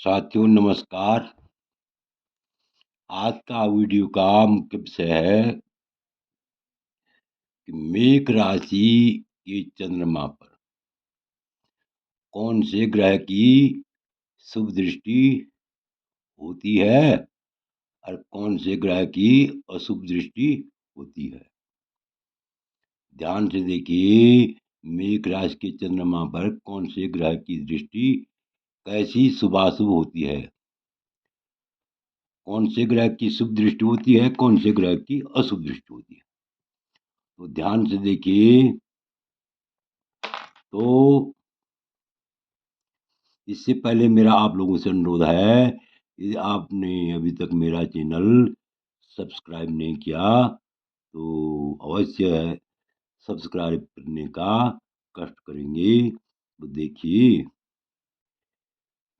साथियों नमस्कार। आज का वीडियो का मुख्य विषय है कि मेष राशि के चंद्रमा पर कौन से ग्रह की शुभ दृष्टि होती है और कौन से ग्रह की अशुभ दृष्टि होती है। ध्यान से देखिए, मेष राशि के चंद्रमा पर कौन से ग्रह की दृष्टि कैसी शुभाशुभ होती है, कौन से ग्रह की शुभ दृष्टि होती है, कौन से ग्रह की अशुभ दृष्टि होती है। तो ध्यान से देखिए। तो इससे पहले मेरा आप लोगों से अनुरोध है, यदि आपने अभी तक मेरा चैनल सब्सक्राइब नहीं किया तो अवश्य सब्सक्राइब करने का कष्ट करेंगे। तो देखिए,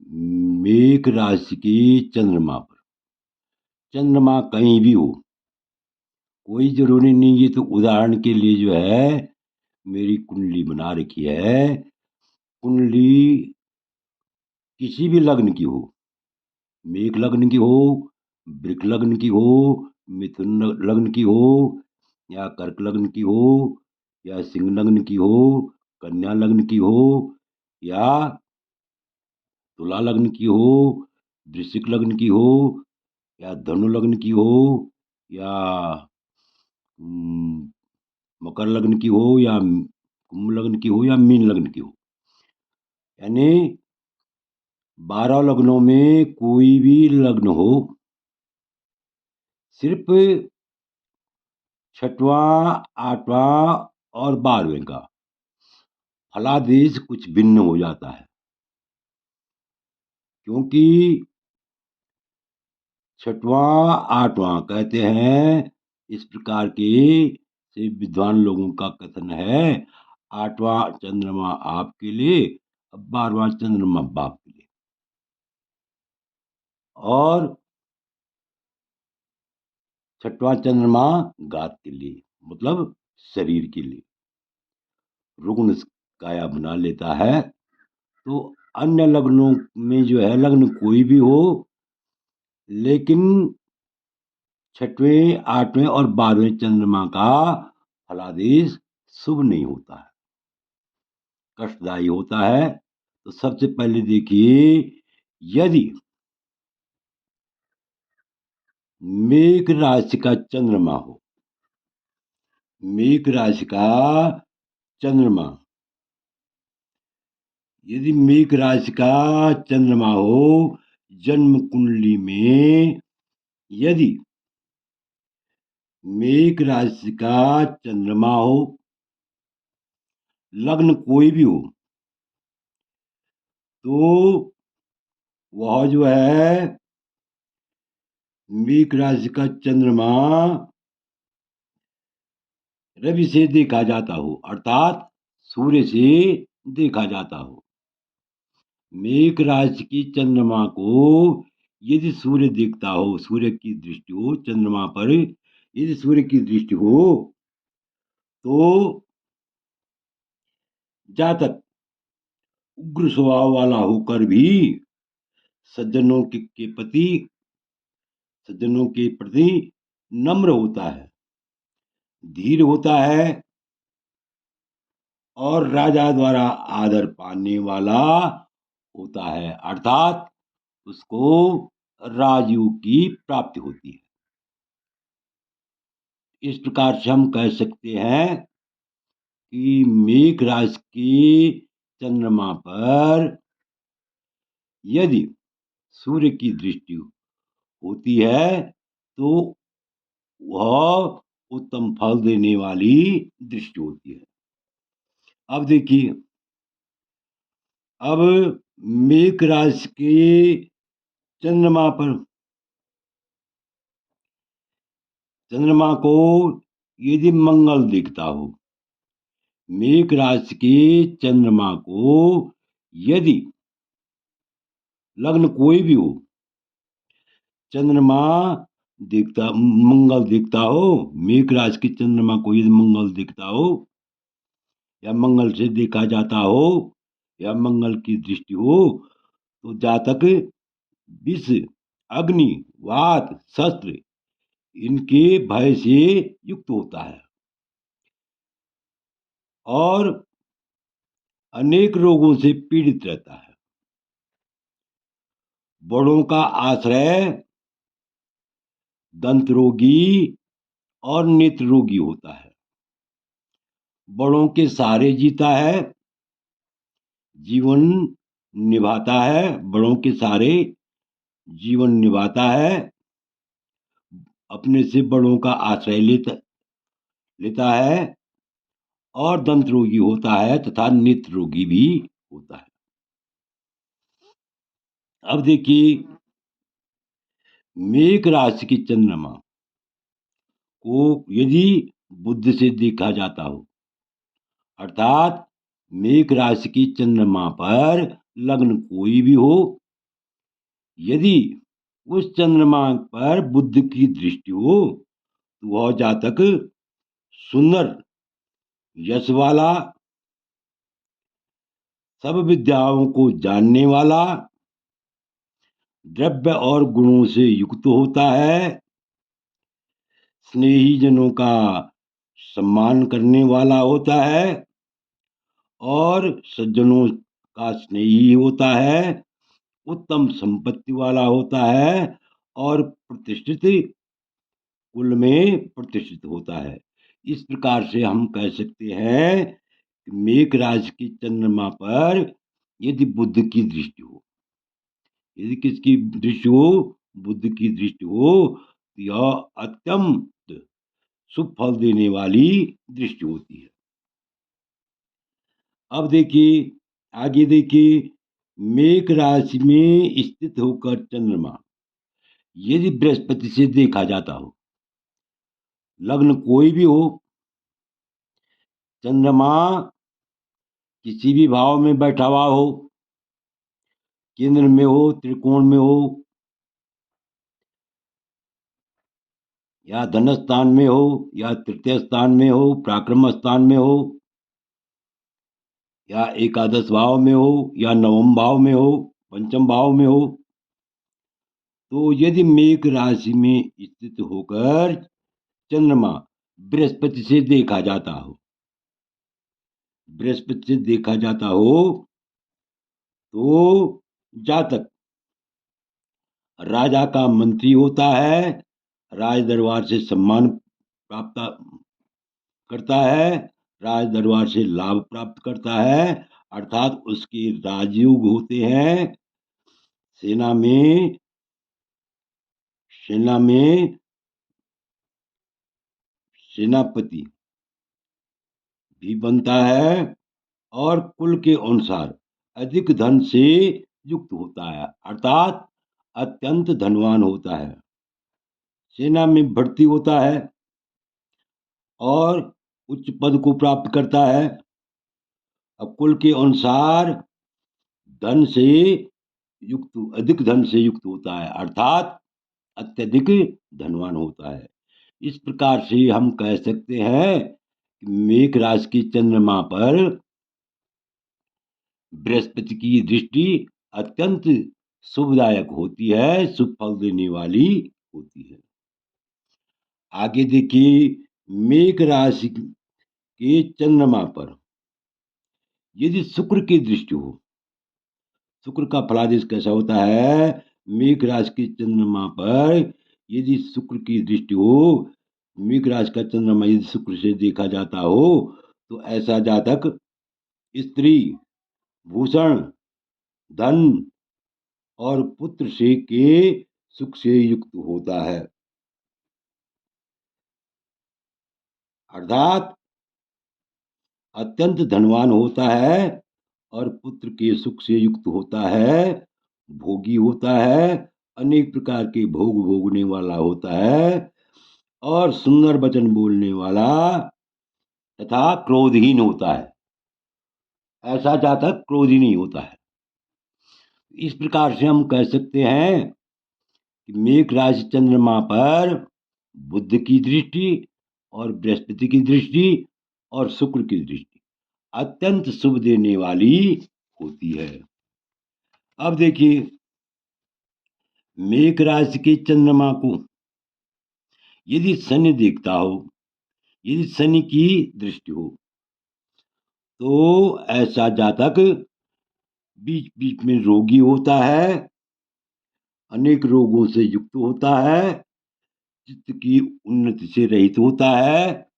मेष राशि की चंद्रमा पर, चंद्रमा कहीं भी हो, कोई जरूरी नहीं। ये तो उदाहरण के लिए जो है मेरी कुंडली बना रखी है। कुंडली किसी भी लग्न की हो, मेष लग्न की हो, वृक लग्न की हो, मिथुन लग्न की हो, या कर्क लग्न की हो, या सिंह लग्न की हो, कन्या लग्न की हो, या तुला लग्न की हो, वृश्चिक लग्न की हो, या धनु लग्न की हो, या हम्म, मकर लग्न की हो, या कुंभ लग्न की हो, या मीन लग्न की हो, यानी 12 लग्नों में कोई भी लग्न हो, सिर्फ छठवां, आठवां और 12वें का फलादेश कुछ भिन्न हो जाता है। क्योंकि छठवां, आठवां कहते हैं, इस प्रकार के से विद्वान लोगों का कथन है, आठवां चंद्रमा आपके लिए, अब 12वां चंद्रमा बाप के लिए, और छठवां चंद्रमा गात के लिए, मतलब शरीर के लिए रुग्ण काया बना लेता है। तो अन्य लग्नों में जो है, लग्न कोई भी हो, लेकिन छठवें, आठवें और 12वें चंद्रमा का फलादेश शुभ नहीं होता है, कष्टदायी होता है। तो सबसे पहले देखिए, यदि मेष राशि का चंद्रमा हो, मेष राशि का चंद्रमा, यदि मेष राशि का चंद्रमा हो जन्म कुंडली में, यदि मेष राशि का चंद्रमा हो, लग्न कोई भी हो, तो वह जो है मेष राशि का चंद्रमा रवि से देखा जाता हो, अर्थात सूर्य से देखा जाता हो। मेष राशि की चंद्रमा को यदि सूर्य देखता हो, सूर्य की दृष्टि हो चंद्रमा पर, यदि सूर्य की दृष्टि हो, तो जातक उग्र स्वभाव वाला होकर भी सज्जनों के प्रति, सज्जनों के प्रति नम्र होता है, धीर होता है, और राजा द्वारा आदर पाने वाला होता है, अर्थात उसको राजयोग की प्राप्ति होती है। इस प्रकार से हम कह सकते हैं कि मेष राशि के चंद्रमा पर यदि सूर्य की दृष्टि होती है, तो वह उत्तम फल देने वाली दृष्टि होती है। अब देखिए, अब मेष राशि के चंद्रमा पर, चंद्रमा को यदि मंगल दिखता हो, मेष राशि के चंद्रमा को यदि लग्न कोई भी हो, चंद्रमा दिखता, मंगल दिखता हो, मेष राशि के चंद्रमा को यदि मंगल दिखता हो, या मंगल से देखा जाता हो, या मंगल की दृष्टि हो, तो जातक विष, अग्नि, वात, शस्त्र इनके भय से युक्त होता है और अनेक रोगों से पीड़ित रहता है। बड़ों का आश्रय दंत रोगी और नेत्र रोगी होता है। बड़ों के सहारे जीता है, जीवन निभाता है। बड़ों के सहारे जीवन निभाता है, अपने से बड़ों का आश्रय लेता है और दंत रोगी होता है तथा नेत्र रोगी भी होता है। अब देखिए, मेघ राशि की चंद्रमा को यदि बुध से देखा जाता हो, अर्थात मेघ राशि की चंद्रमा पर लग्न कोई भी हो, यदि उस चंद्रमा पर बुध की दृष्टि हो तो वह जातक सुंदर, यश वाला, सब विद्याओं को जानने वाला, द्रव्य और गुणों से युक्त होता है, स्नेही जनों का सम्मान करने वाला होता है और सज्जनों का स्नेही होता है, उत्तम संपत्ति वाला होता है और प्रतिष्ठित कुल में प्रतिष्ठित होता है। इस प्रकार से हम कह सकते हैं कि मेघ राशि की चंद्रमा पर यदि बुध की दृष्टि हो, यदि किसकी दृष्टि हो, बुध की दृष्टि हो, तो यह अत्यंत शुभ फल देने वाली दृष्टि होती है। अब देखिए, आगे देखिए, मेघ राशि में स्थित होकर चंद्रमा यदि बृहस्पति से देखा जाता हो, लग्न कोई भी हो, चंद्रमा किसी भी भाव में बैठा हुआ हो, केंद्र में हो, त्रिकोण में हो, या धन स्थान में हो, या तृतीय स्थान में हो, पराक्रम स्थान में हो, या एकादश भाव में हो, या नवम भाव में हो, पंचम भाव में हो, तो यदि मेघ राशि में स्थित होकर चंद्रमा बृहस्पति से देखा जाता हो, बृहस्पति से देखा जाता हो, तो जातक राजा का मंत्री होता है, राज दरबार से सम्मान प्राप्त करता है, राज दरबार से लाभ प्राप्त करता है, अर्थात उसके राजयोग होते हैं। सेना में सेना में सेनापति भी बनता है और कुल के अनुसार अधिक धन से युक्त होता है, अर्थात अत्यंत धनवान होता है। सेना में भर्ती होता है और उच्च पद को प्राप्त करता है। अब कुल के अनुसार धन से अधिक धन से युक्त होता है, अर्थात अत्यधिक धनवान होता है। इस प्रकार से हम कह सकते हैं कि मेघ राशि की चंद्रमा पर बृहस्पति की दृष्टि अत्यंत शुभदायक होती है, शुभ फल देने वाली होती है। आगे देखिए, मेघ राशि के चंद्रमा पर यदि शुक्र की दृष्टि हो, शुक्र का फलादेश कैसा होता है? मेघ राशि के चंद्रमा पर यदि शुक्र की दृष्टि हो, मेघ राशि का चंद्रमा यदि शुक्र से देखा जाता हो, तो ऐसा जातक स्त्री, भूषण, धन और पुत्र से के सुख से युक्त होता है, अर्थात अत्यंत धनवान होता है और पुत्र के सुख से युक्त होता है, भोगी होता है, अनेक प्रकार के भोग भोगने वाला होता है और सुंदर वचन बोलने वाला तथा क्रोधहीन होता है। ऐसा जातक क्रोधी नहीं होता है। इस प्रकार से हम कह सकते हैं कि मेघ राशि चंद्रमा पर बुध की दृष्टि और बृहस्पति की दृष्टि और शुक्र की दृष्टि अत्यंत शुभ देने वाली होती है। अब देखिए, मेघ राशि के चंद्रमा को यदि शनि देखता हो, यदि शनि की दृष्टि हो, तो ऐसा जातक बीच बीच में रोगी होता है, अनेक रोगों से युक्त होता है, चित्त की उन्नति से रहित होता है,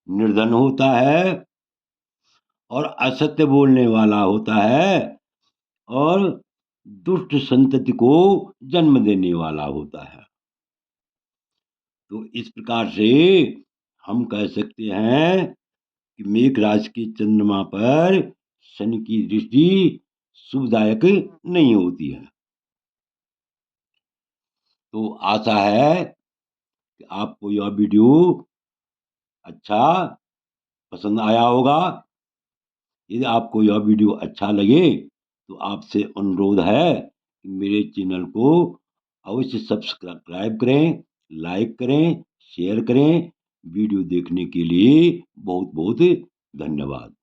निर्धन होता है और असत्य बोलने वाला होता है और दुष्ट संतति को जन्म देने वाला होता है। तो इस प्रकार से हम कह सकते हैं कि मेघ राशि के चंद्रमा पर शनि की दृष्टि शुभदायक नहीं होती है। तो आशा है कि आपको यह वीडियो अच्छा पसंद आया होगा। यदि आपको यह वीडियो अच्छा लगे तो आपसे अनुरोध है कि मेरे चैनल को अवश्य सब्सक्राइब करें, लाइक करें, शेयर करें। वीडियो देखने के लिए बहुत बहुत धन्यवाद।